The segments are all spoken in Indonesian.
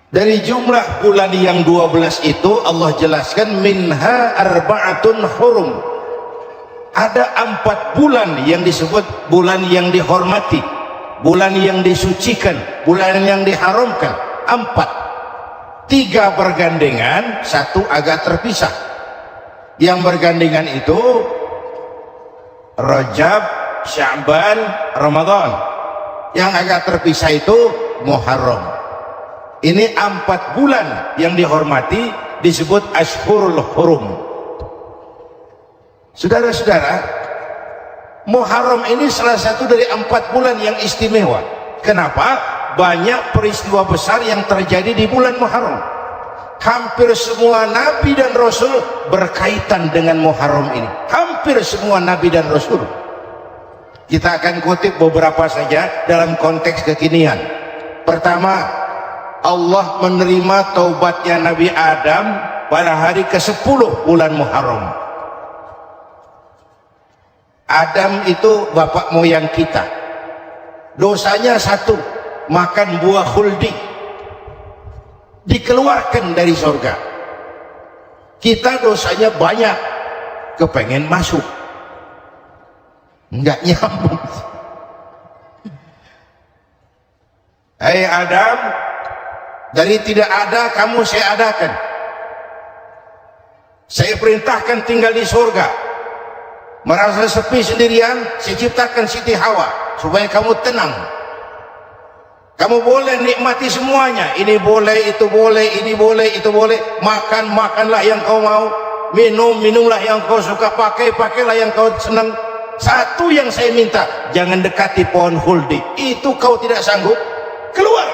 Dari jumlah bulan yang 12 itu Allah jelaskan minha arba'atun hurum. Ada 4 bulan yang disebut bulan yang dihormati, bulan yang disucikan, bulan yang diharamkan. 4, 3 bergandengan, 1 agak terpisah. Yang bergandengan itu Rajab, Sya'ban, Ramadan. Yang agak terpisah itu Muharram. Ini 4 bulan yang dihormati disebut Ashhurul Hurum. Saudara-saudara, Muharram ini salah satu dari 4 bulan yang istimewa. Kenapa? Banyak peristiwa besar yang terjadi di bulan Muharram. Hampir semua Nabi dan Rasul berkaitan dengan Muharram ini. Hampir semua Nabi dan Rasul. Kita akan kutip beberapa saja dalam konteks kekinian. Pertama, Allah menerima taubatnya Nabi Adam pada hari ke-10 bulan Muharram. Adam itu bapak moyang kita. Dosanya 1, makan buah khuldi, dikeluarkan dari surga. Kita dosanya banyak, kepengen masuk, enggak nyambung. Hai Adam, dari tidak ada kamu saya adakan. Saya perintahkan tinggal di surga. Merasa sepi sendirian, saya ciptakan Siti Hawa supaya kamu tenang. Kamu boleh nikmati semuanya. Ini boleh, itu boleh, ini boleh, itu boleh. Makan, makanlah yang kau mau. Minum, minumlah yang kau suka. Pakai, pakailah yang kau senang. Satu yang saya minta, jangan dekati pohon khuldi. Itu kau tidak sanggup, keluar.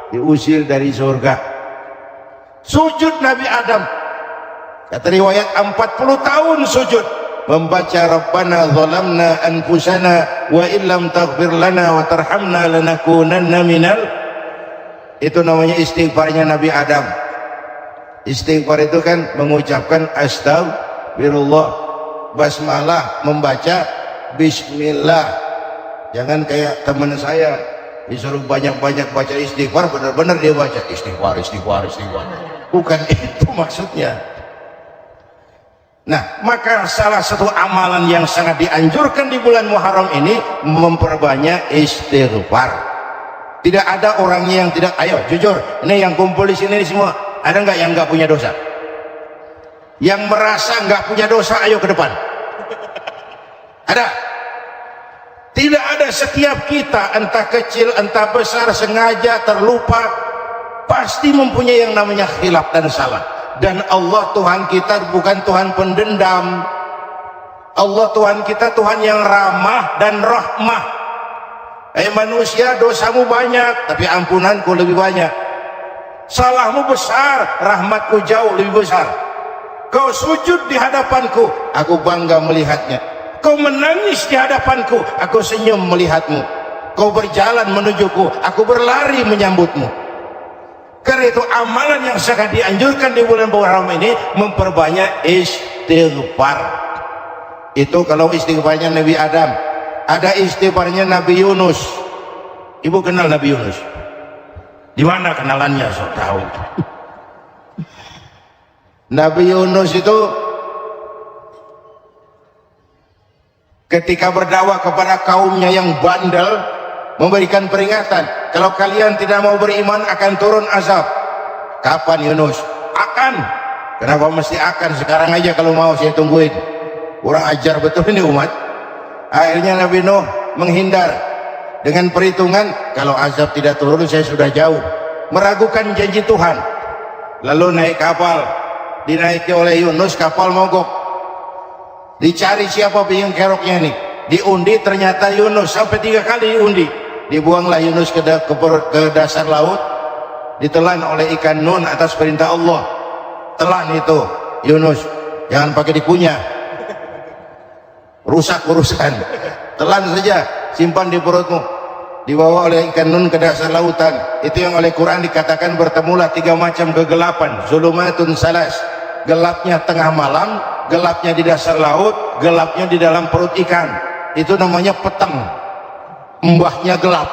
Diusir dari surga. Sujud Nabi Adam, kata riwayat 40 tahun sujud, membaca Rabbana zalamna anfusana wa illam taghfir lana wa tarhamna lanakunanna minal. Itu namanya istighfarnya Nabi Adam. Istighfar itu kan mengucapkan astagfirullah, basmalah, membaca bismillah. Jangan kayak teman saya disuruh banyak-banyak baca istighfar, benar-benar dia baca istighfar. Bukan itu maksudnya. Nah, maka salah satu amalan yang sangat dianjurkan di bulan Muharram ini memperbanyak istighfar. Tidak ada orangnya yang tidak. Ayo jujur, ini yang kumpul di sini semua, ada nggak yang nggak punya dosa? Yang merasa nggak punya dosa, ayo ke depan. Ada? Tidak ada. Setiap kita, entah kecil entah besar, sengaja terlupa, pasti mempunyai yang namanya khilaf dan salah. Dan Allah Tuhan kita bukan Tuhan pendendam. Allah Tuhan kita Tuhan yang ramah dan rahmah. Manusia, dosamu banyak tapi ampunanku lebih banyak. Salahmu besar, rahmatku jauh lebih besar. Kau sujud di hadapanku, aku bangga melihatnya. Kau menangis di hadapanku, aku senyum melihatmu. Kau berjalan menujuku, aku berlari menyambutmu. Karena itu amalan yang sangat dianjurkan di bulan Muharram ini memperbanyak istighfar. Itu kalau istighfarnya Nabi Adam. Ada istighfarnya Nabi Yunus. Ibu kenal Nabi Yunus? Di mana kenalannya? So tahu. Nabi Yunus itu ketika berdakwah kepada kaumnya yang bandel, memberikan peringatan, kalau kalian tidak mau beriman akan turun azab. Kapan Yunus? Akan. Kenapa mesti akan? Sekarang aja kalau mau, saya tungguin. Kurang ajar betul ini umat. Akhirnya Nabi Nuh menghindar dengan perhitungan, kalau azab tidak turun saya sudah jauh. Meragukan janji Tuhan. Lalu naik kapal, dinaiki oleh Yunus, kapal mogok. Dicari siapa biang keroknya nih. Diundi, ternyata Yunus. Sampai 3 kali diundi. Dibuanglah Yunus ke dasar laut, ditelan oleh ikan nun atas perintah Allah. Telan itu Yunus, jangan pakai dikunyah, rusak urusan. Telan saja, simpan di perutmu. Dibawa oleh ikan nun ke dasar lautan. Itu yang oleh Quran dikatakan bertemulah 3 macam kegelapan. Zulumatun salas, gelapnya tengah malam, gelapnya di dasar laut, gelapnya di dalam perut ikan. Itu namanya petang. Mbahnya gelap.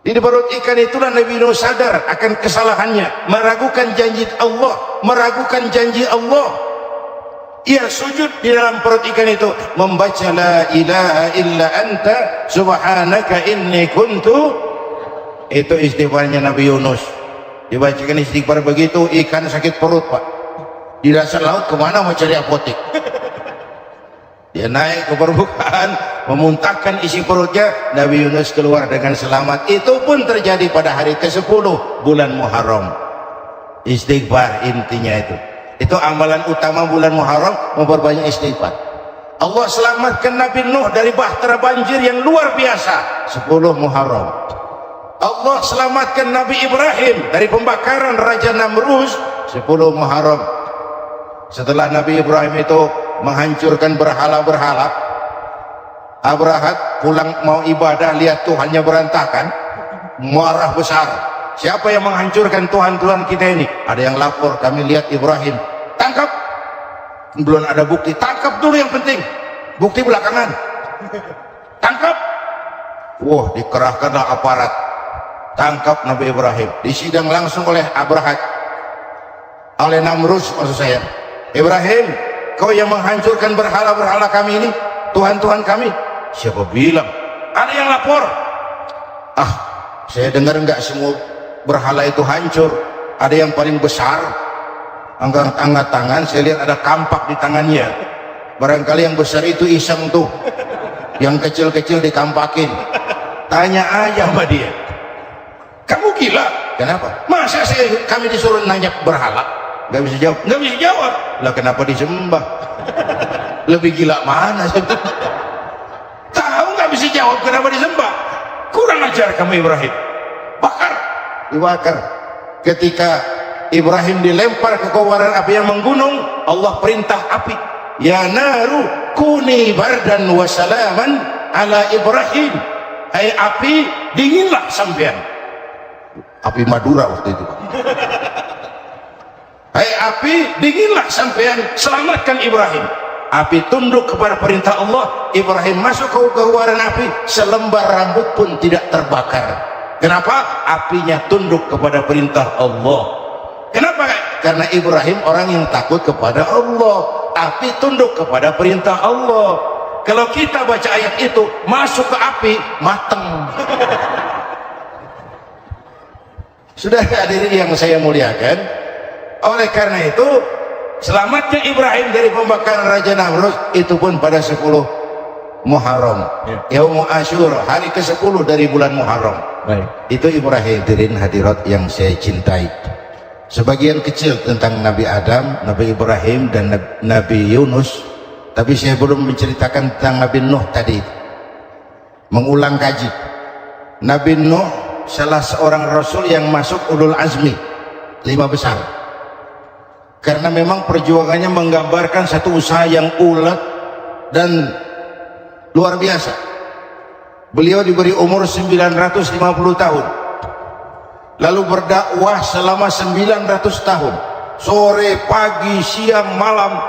Di perut ikan itulah Nabi Nuh sadar akan kesalahannya, meragukan janji Allah, meragukan janji Allah. Ia sujud di dalam perut ikan itu, membaca la ilaha illa anta subhanaka inni kuntu. Itu istighfarnya Nabi Yunus. Dibacakan istighfar begitu, ikan sakit perut, Pak. Di dasar laut kemana mau cari apotek? Dia naik ke permukaan, memuntahkan isi perutnya, Nabi Yunus keluar dengan selamat. Itu pun terjadi pada hari ke-10 bulan Muharram. Istighfar intinya itu. Itu amalan utama bulan Muharram, memperbanyak istighfar. Allah selamatkan Nabi Nuh dari bahtera banjir yang luar biasa, 10 Muharram. Allah selamatkan Nabi Ibrahim dari pembakaran Raja Namrus, 10 Muharram. Setelah Nabi Ibrahim itu menghancurkan berhala-berhala, Abrahat pulang mau ibadah, lihat Tuhannya berantakan, marah besar. Siapa yang menghancurkan Tuhan-Tuhan kita ini? Ada yang lapor, kami lihat Ibrahim. Tangkap. Belum ada bukti, tangkap dulu yang penting, bukti belakangan. Tangkap. Wah, dikerahkanlah aparat, tangkap Nabi Ibrahim. Disidang langsung oleh Abrahat, oleh Namrus maksud saya. Ibrahim, kau yang menghancurkan berhala-berhala kami ini, Tuhan-Tuhan kami. Siapa bilang? Ada yang lapor. Ah, saya dengar enggak semua berhala itu hancur. Ada yang paling besar, angkat tangan, saya lihat ada kampak di tangannya. Barangkali yang besar itu iseng tuh, yang kecil-kecil dikampakin. Tanya aja sama dia, kamu gila? Kenapa? Masa kami disuruh nanya berhala? Gak bisa jawab. Gak bisa jawab. Lah kenapa disembah? Lebih gila mana? Tahu gak bisa jawab kenapa disembah? Kurang ajar kamu Ibrahim. Bakar. Dibakar. Ketika Ibrahim dilempar ke kobaran api yang menggunung, Allah perintah api, ya naru kuni bardan wa salaman ala Ibrahim. Hai api, dinginlah sampean. Api Madura waktu itu. Hai api, dinginlah sampean, selamatkan Ibrahim. Api tunduk kepada perintah Allah, Ibrahim masuk ke kobaran api, selembar rambut pun tidak terbakar. Kenapa? Apinya tunduk kepada perintah Allah. Kenapa? Karena Ibrahim orang yang takut kepada Allah. Api tunduk kepada perintah Allah. Kalau kita baca ayat itu, masuk ke api, mateng. Sudah hadirin yang saya muliakan, oleh karena itu selamatnya Ibrahim dari pembakaran Raja Namrus itu pun pada 10 Muharram, Yaumul Asyura, hari ke-10 dari bulan Muharram. Baik. Itu Ibrahim. Hadirin hadirat yang saya cintai, sebagian kecil tentang Nabi Adam, Nabi Ibrahim dan Nabi Yunus, tapi saya belum menceritakan tentang Nabi Nuh tadi. Mengulang kaji, Nabi Nuh salah seorang rasul yang masuk ulul azmi 5 besar, karena memang perjuangannya menggambarkan satu usaha yang ulet dan luar biasa. Beliau diberi umur 950 tahun, lalu berdakwah selama 900 tahun, sore, pagi, siang, malam,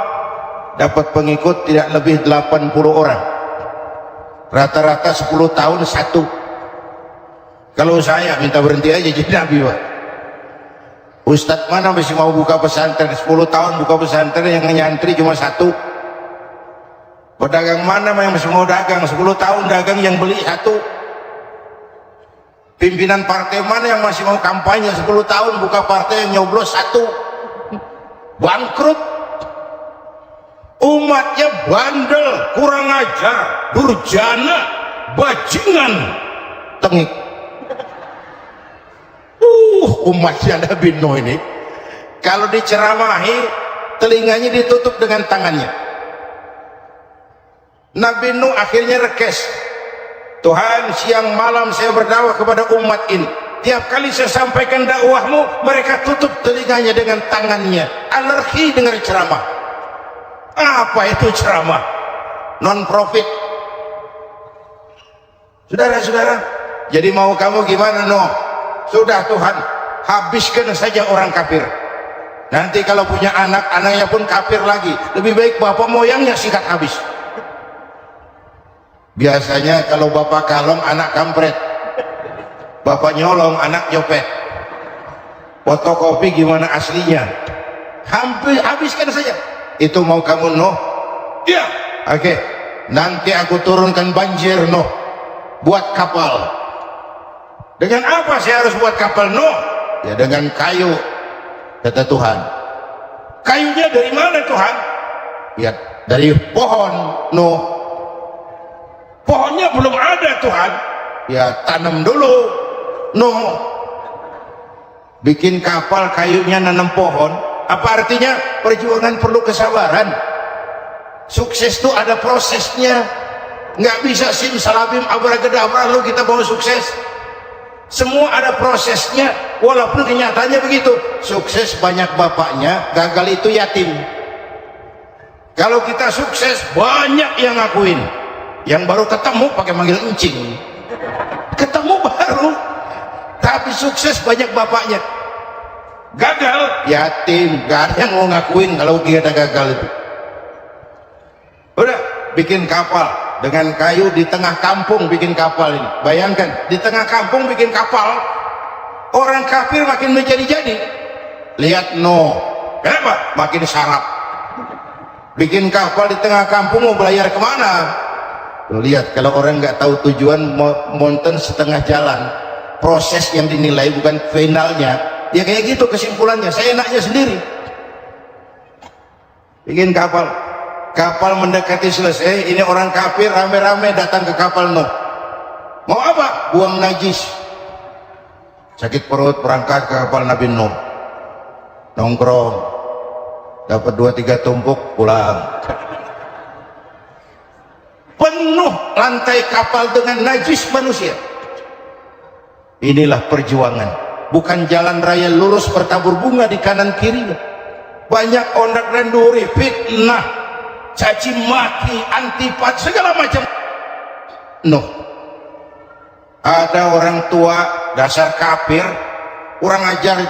dapat pengikut tidak lebih 80 orang, rata-rata 10 tahun satu. Kalau saya minta berhenti aja jadi nabi, Pak. Ustadz mana masih mau buka pesantren, 10 tahun buka pesantren, yang nyantri cuma satu. Pedagang mana yang masih mau dagang, 10 tahun dagang yang beli satu. Pimpinan partai mana yang masih mau kampanye, 10 tahun buka partai yang nyoblos satu. Bangkrut. Umatnya bandel, kurang ajar, durjana, bajingan, tengik. Umatnya Nabi Nuh ini kalau diceramahi telinganya ditutup dengan tangannya. Nabi Nuh akhirnya rekes, Tuhan siang malam saya berdakwah kepada umat ini, tiap kali saya sampaikan dakwahmu mereka tutup telinganya dengan tangannya, alergi dengan ceramah. Apa itu ceramah? Non profit. Saudara-saudara, jadi mau kamu gimana Nuh? Sudah Tuhan, habiskan saja orang kafir. Nanti kalau punya anak, anaknya pun kafir lagi. Lebih baik bapak moyangnya sikat habis. Biasanya kalau bapak kalong, anak kampret. bapak nyolong, anak nyopet. Fotokopi gimana aslinya, hampir habiskan saja. Itu mau kamu Nuh? Ya. Oke, nanti aku turunkan banjir Nuh, buat kapal. Dengan apa saya harus buat kapal Nuh? Ya dengan kayu, kata Tuhan. Kayunya dari mana Tuhan? Ya dari pohon Nuh. Pohonnya belum ada Tuhan. Ya tanam dulu Nuh. Bikin kapal, kayunya nanam pohon. Apa artinya? Perjuangan perlu kesabaran. Sukses itu ada prosesnya. Nggak bisa simsalabim abracadabra lalu kita bawa sukses. Semua ada prosesnya. Walaupun kenyataannya begitu. Sukses banyak bapaknya, gagal itu yatim. Kalau kita sukses banyak yang ngakuin. Yang baru ketemu pakai manggil encing. Ketemu baru, tapi sukses banyak bapaknya. Gagal yatim, gak ada yang mau ngakuin kalau kita gagal itu. Udah bikin kapal dengan kayu di tengah kampung, bikin kapal ini. Bayangkan di tengah kampung bikin kapal, orang kafir makin menjadi-jadi. Lihat Nuh, kenapa? Makin sarap. Bikin kapal di tengah kampung, mau belayar kemana? Lihat, kalau orang nggak tahu tujuan, mountain setengah jalan. Proses yang dinilai bukan finalnya. Ya kayak gitu kesimpulannya. Saya enaknya sendiri. Bikin kapal, kapal mendekati selesai. Ini orang kafir rame-rame datang ke kapal Nuh. Mau apa? Buang najis. Sakit perut, berangkat ke kapal Nabi Nuh. Nongkrong, dapat 2-3 tumpuk, pulang. Penuh lantai kapal dengan najis manusia. Inilah perjuangan. Bukan jalan raya lurus bertabur bunga di kanan kirinya. Banyak ondak dan duri, fitnah, caci maki, antipat, segala macam. Nuh. Ada orang tua dasar kafir, kurang ajar,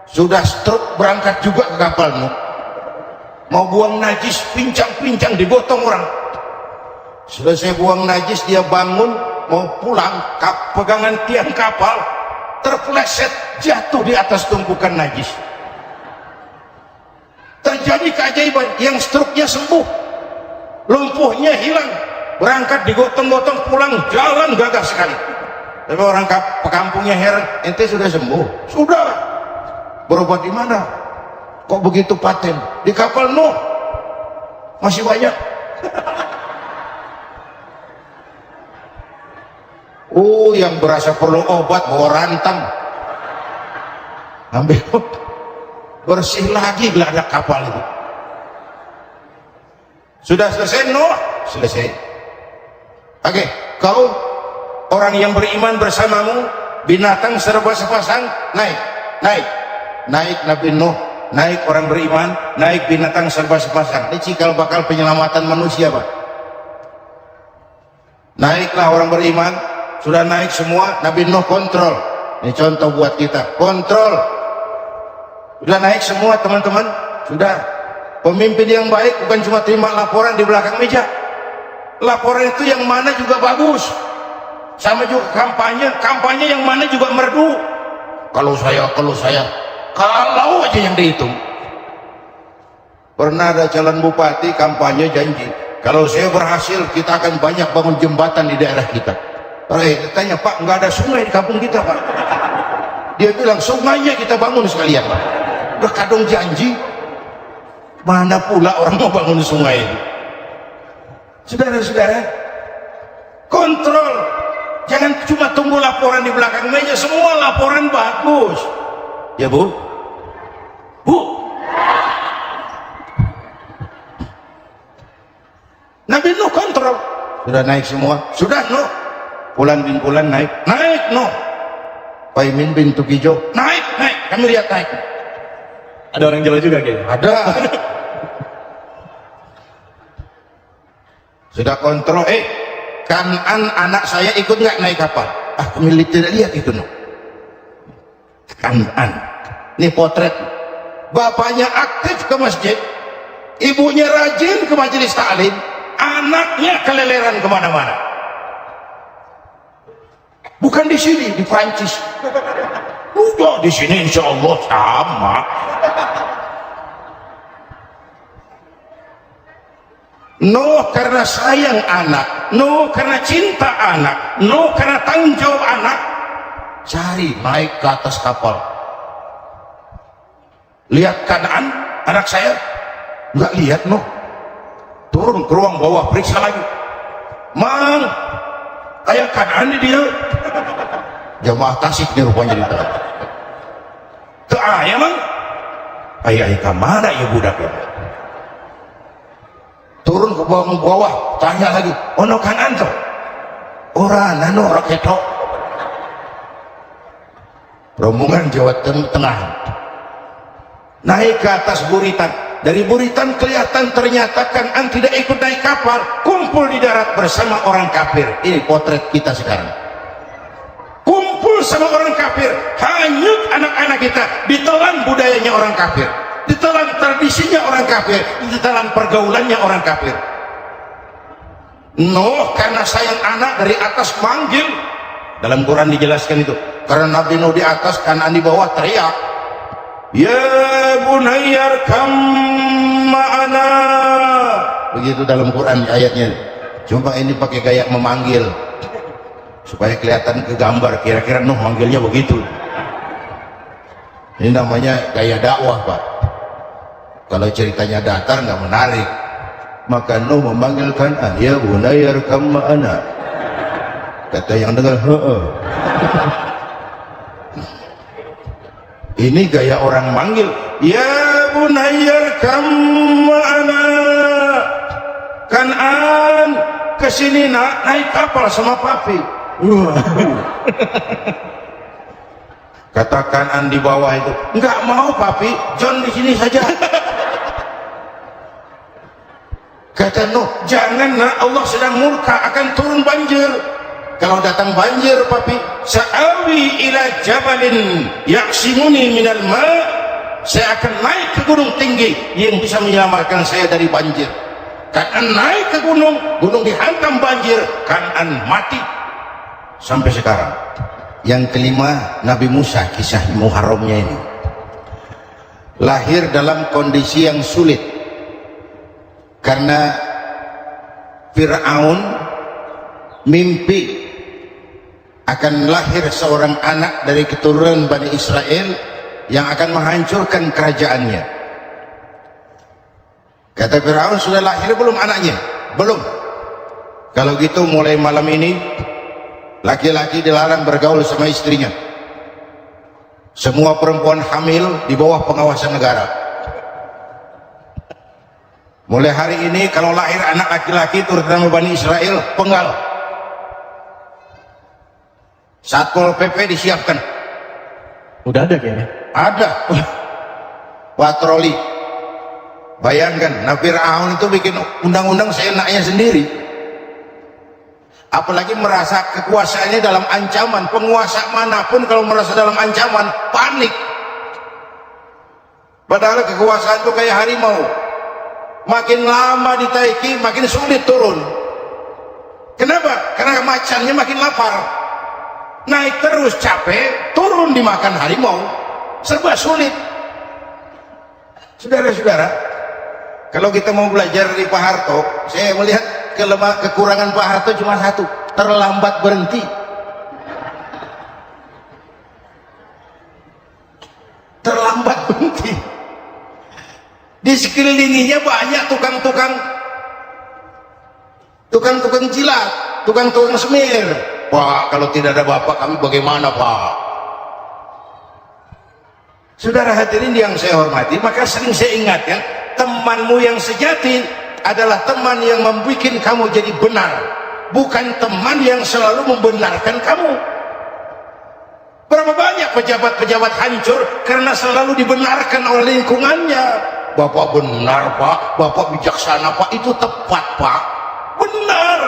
sudah stroke berangkat juga ke kapal Nuh. Mau buang najis, pincang-pincang digotong orang. Selesai buang najis dia bangun mau pulang, pegangan tiang kapal terpeleset jatuh di atas tumpukan najis. Terjadi keajaiban, yang struknya sembuh, lumpuhnya hilang, berangkat digotong-gotong pulang, jalan gagah sekali. Tapi orang pekampungnya heran, ente sudah sembuh? Sudah. Berobat di mana? Kok begitu paten? Di kapal Nuh. Masih banyak. Oh, yang berasa perlu obat bawa rantang, ambil bersih lagi geladak kapal itu. Sudah selesai Nuh? Selesai. Oke, kau orang yang beriman bersamamu, binatang serba sepasang, naik Nabi Nuh, naik orang beriman, naik binatang serba sepasang. Ini cikal bakal penyelamatan manusia, Pak. Naiklah orang beriman. Sudah naik semua, Nabi Nuh kontrol. Ini contoh buat kita, kontrol. Sudah naik semua teman-teman. Sudah. Pemimpin yang baik bukan cuma terima laporan di belakang meja. Laporan itu yang mana juga bagus. Sama juga kampanye yang mana juga merdu. Kalau saya kalau aja yang dihitung. Pernah ada calon bupati kampanye janji, kalau saya berhasil kita akan banyak bangun jembatan di daerah kita. Tanya, Pak, nggak ada sungai di kampung kita, Pak. Dia bilang, sungainya kita bangun sekalian, Pak. Udah kadung janji, mana pula orang mau bangun sungai itu. Saudara-saudara, kontrol. Jangan cuma tunggu laporan di belakang meja, semua laporan bagus. Ya, Bu? Bu? Nabi Nuh kontrol. Sudah naik semua? Sudah, Nuh. Bulan bin bulan naik Nuh. Paimin bin Tukijo naik, kami lihat naik. Ada orang Jawa juga kayaknya. Ada. Sudah kontrol, Kanan anak saya ikut nggak naik kapal? Kami tidak lihat itu Nuh. Kanan, ini potret. Bapaknya aktif ke masjid, ibunya rajin ke majelis taklim, anaknya keleleran kemana-mana. Bukan di sini, di Prancis. Udah di sini insya Allah sama. No karena sayang anak, no karena cinta anak, no karena tanggung jawab anak, cari naik ke atas kapal. Lihat Kanaan, anak saya, nggak lihat no. Turun ke ruang bawah, periksa lagi. Mang, kayak Kanaan dia. Jamaah Tasik nih rupanya di tengah. Ke ayah mang, ayah kemana ya budak ya? Turun ke bawah, tanya lagi, ono Kanaan tuh? Orang nano raketo. Rombongan Jawa Tengah naik ke atas buritan. Dari buritan kelihatan ternyata Kanaan tidak ikut naik kapal, kumpul di darat bersama orang kafir. Ini potret kita sekarang. Kumpul sama orang kafir, hanyut anak-anak kita, ditelan budayanya orang kafir, ditelan tradisinya orang kafir, ditelan pergaulannya orang kafir. No, karena sayang anak dari atas manggil. Dalam Quran dijelaskan itu. Karena Nabi Nuh di atas, Kanaan di bawah, teriak, ya bunayyar kam ma'ana. Begitu dalam Quran ayatnya. Cuma ini pakai gaya memanggil supaya kelihatan ke gambar, kira-kira Nuh manggilnya begitu. Ini namanya gaya dakwah, Pak. Kalau ceritanya datar nggak menarik, maka Nuh memanggil Kanaan, ya bunayyar kam ma'ana. Kata yang dengar, heeh. Ini gaya orang manggil, ya bunayyar kam ma'ana. Kanaan, kesini nak, naik kapal sama papi. Kata Kanaan di bawah itu, enggak mau papi, John di sini saja. Kata Nuh, jangan nak, Allah sedang murka, akan turun banjir. Kalau datang banjir papi, sa'awi ila jabalin yaksimuni minal ma', saya akan naik ke gunung tinggi yang bisa menyelamatkan saya dari banjir. Kanaan naik ke gunung, gunung dihantam banjir, Kanaan mati sampai sekarang. Yang kelima, Nabi Musa, kisah Muharramnya ini lahir dalam kondisi yang sulit karena Fir'aun mimpi akan lahir seorang anak dari keturunan Bani Israel yang akan menghancurkan kerajaannya. Kata Fir'aun, sudah lahir belum anaknya? Belum. Kalau gitu mulai malam ini laki-laki dilarang bergaul sama istrinya. Semua perempuan hamil di bawah pengawasan negara. Mulai hari ini kalau lahir anak laki-laki terutama Bani Israel, penggal. Satpol PP disiapkan. Udah ada kayaknya. Ada. Patroli. Bayangkan, Nabi Fir'aun itu bikin undang-undang seenaknya sendiri. Apalagi merasa kekuasaannya dalam ancaman. Penguasa manapun kalau merasa dalam ancaman, panik. Padahal kekuasaan itu kayak harimau. Makin lama ditaiki, makin sulit turun. Kenapa? Karena macannya makin lapar. Naik terus capek, turun dimakan harimau, serba sulit. Saudara-saudara, kalau kita mau belajar dari Pak Harto, saya melihat kekurangan Pak Harto cuma satu, terlambat berhenti. Terlambat berhenti. Di sekelilinginya banyak tukang-tukang jilat, tukang-tukang semir. Pak, kalau tidak ada bapak kami bagaimana, Pak? Saudara hadirin yang saya hormati, maka sering saya ingatkan, temanmu yang sejati adalah teman yang membuat kamu jadi benar, bukan teman yang selalu membenarkan kamu. Berapa banyak pejabat-pejabat hancur karena selalu dibenarkan oleh lingkungannya. Bapak benar, Pak, Bapak bijaksana, Pak, itu tepat, Pak, benar.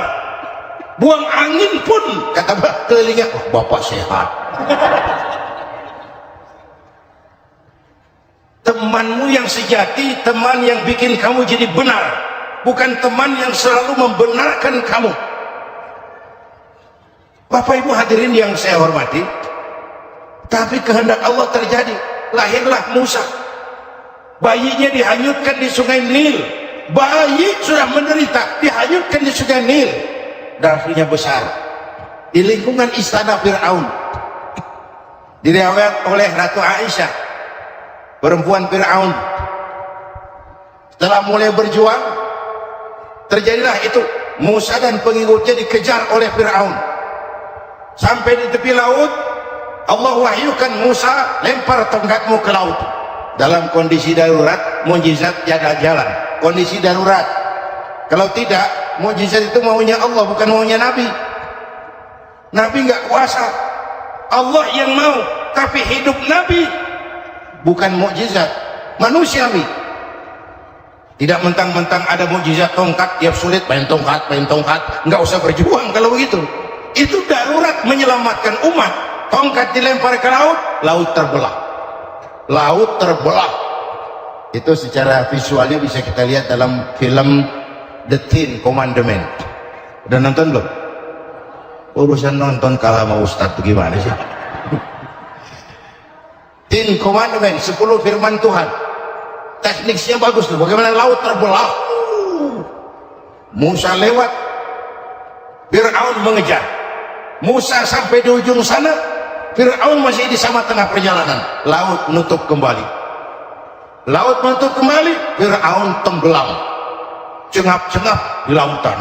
Buang angin pun kata kelilingnya, oh, Bapak sehat. Temanmu yang sejati, teman yang bikin kamu jadi benar, bukan teman yang selalu membenarkan kamu. Bapak Ibu hadirin yang saya hormati, tapi kehendak Allah terjadi, lahirlah Musa. Bayinya dihanyutkan di sungai Nil. Bayi sudah menderita, dihanyutkan di sungai Nil. Darahnya besar di lingkungan istana Fir'aun. Diriwayat oleh Ratu Aisyah, perempuan Fir'aun, setelah mulai berjuang, terjadilah itu. Musa dan pengikutnya dikejar oleh Fir'aun. Sampai di tepi laut, Allah wahyukan, Musa, lempar tongkatmu ke laut. Dalam kondisi darurat, mukjizat jaga jalan. Kondisi darurat. Kalau tidak, mukjizat itu maunya Allah, bukan maunya Nabi. Nabi nggak kuasa, Allah yang mau. Tapi hidup Nabi bukan mukjizat manusiawi. Tidak mentang-mentang ada mukjizat tongkat, tiap sulit main tongkat, nggak usah berjuang kalau begitu. Itu darurat menyelamatkan umat. Tongkat dilempar ke laut, laut terbelah. Laut terbelah. Itu secara visualnya bisa kita lihat dalam film The Ten Commandment. Udah nonton belum? Urusan nonton kalah sama Ustadz gimana sih? Ten Commandment, 10 firman Tuhan. Tekniknya bagus tuh, bagaimana laut terbelah. Musa lewat, Fir'aun mengejar. Musa sampai di ujung sana, Fir'aun masih di sama tengah perjalanan. Laut menutup kembali. Laut menutup kembali, Fir'aun tenggelam, cengap-cengap di lautan.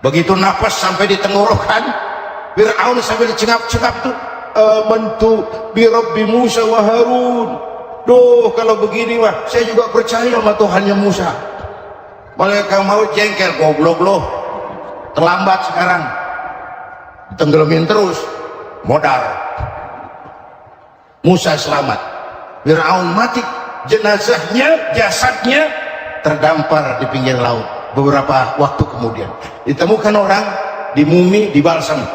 Begitu nafas sampai di tenggorokan, Fir'aun sampai dicengap-cengap itu, amantu bi Rabbi Musa wa Harun. Duh, kalau begini mah saya juga percaya sama Tuhannya Musa. Mereka mau jengkel, goblok loh, terlambat sekarang, tenggelamin terus, modal. Musa selamat, Fir'aun mati, jenazahnya, jasadnya terdampar di pinggir laut. Beberapa waktu kemudian ditemukan orang, dimumi, dibalsam,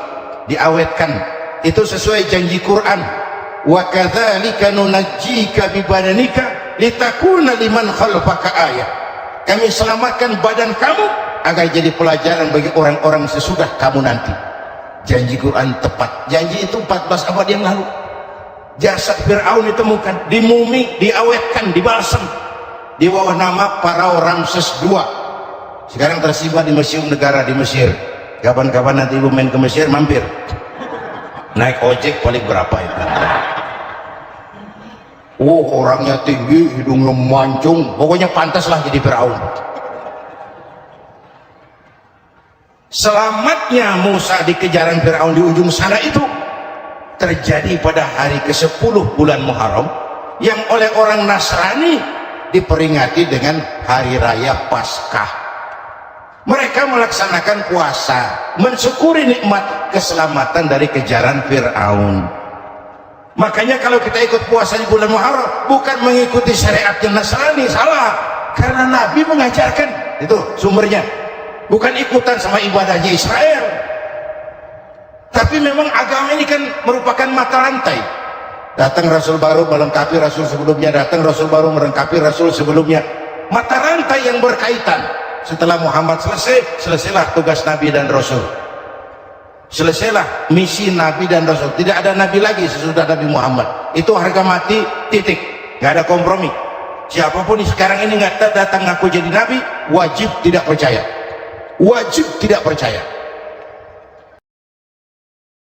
diawetkan. Itu sesuai janji Quran, wa kadzalika nunajjika bi badanika litakuna liman khalfaka ayah. Kami selamatkan badan kamu agar jadi pelajaran bagi orang-orang sesudah kamu nanti. Janji Quran tepat. Janji itu 14 abad yang lalu. Jasad Fir'aun ditemukan, dimumi, diawetkan, dibalsam di bawah nama Pharaoh Ramses II. Sekarang tersimpan di Museum Negara di Mesir. Kapan-kapan nanti ibu main ke Mesir, mampir. Naik ojek paling berapa itu? Orangnya tinggi, hidungnya mancung, pokoknya pantaslah jadi Fir'aun. Selamatnya Musa di kejaran Fir'aun di ujung sana itu terjadi pada hari ke-10 bulan Muharram, yang oleh orang Nasrani diperingati dengan hari raya Paskah. Mereka melaksanakan puasa, mensyukuri nikmat keselamatan dari kejaran Fir'aun. Makanya kalau kita ikut puasa di bulan Muharram, bukan mengikuti syariat Nasrani, salah. Karena Nabi mengajarkan, itu sumbernya. Bukan ikutan sama ibadahnya Israel. Tapi memang agama ini kan merupakan mata rantai. Datang Rasul baru melengkapi Rasul sebelumnya, datang Rasul baru melengkapi Rasul sebelumnya. Mata rantai yang berkaitan. Setelah Muhammad selesai, selesailah tugas Nabi dan Rasul. Selesailah misi Nabi dan Rasul. Tidak ada Nabi lagi sesudah Nabi Muhammad. Itu harga mati, titik. Nggak ada kompromi. Siapapun sekarang ini nggak datang ngaku jadi Nabi, wajib tidak percaya. Wajib tidak percaya.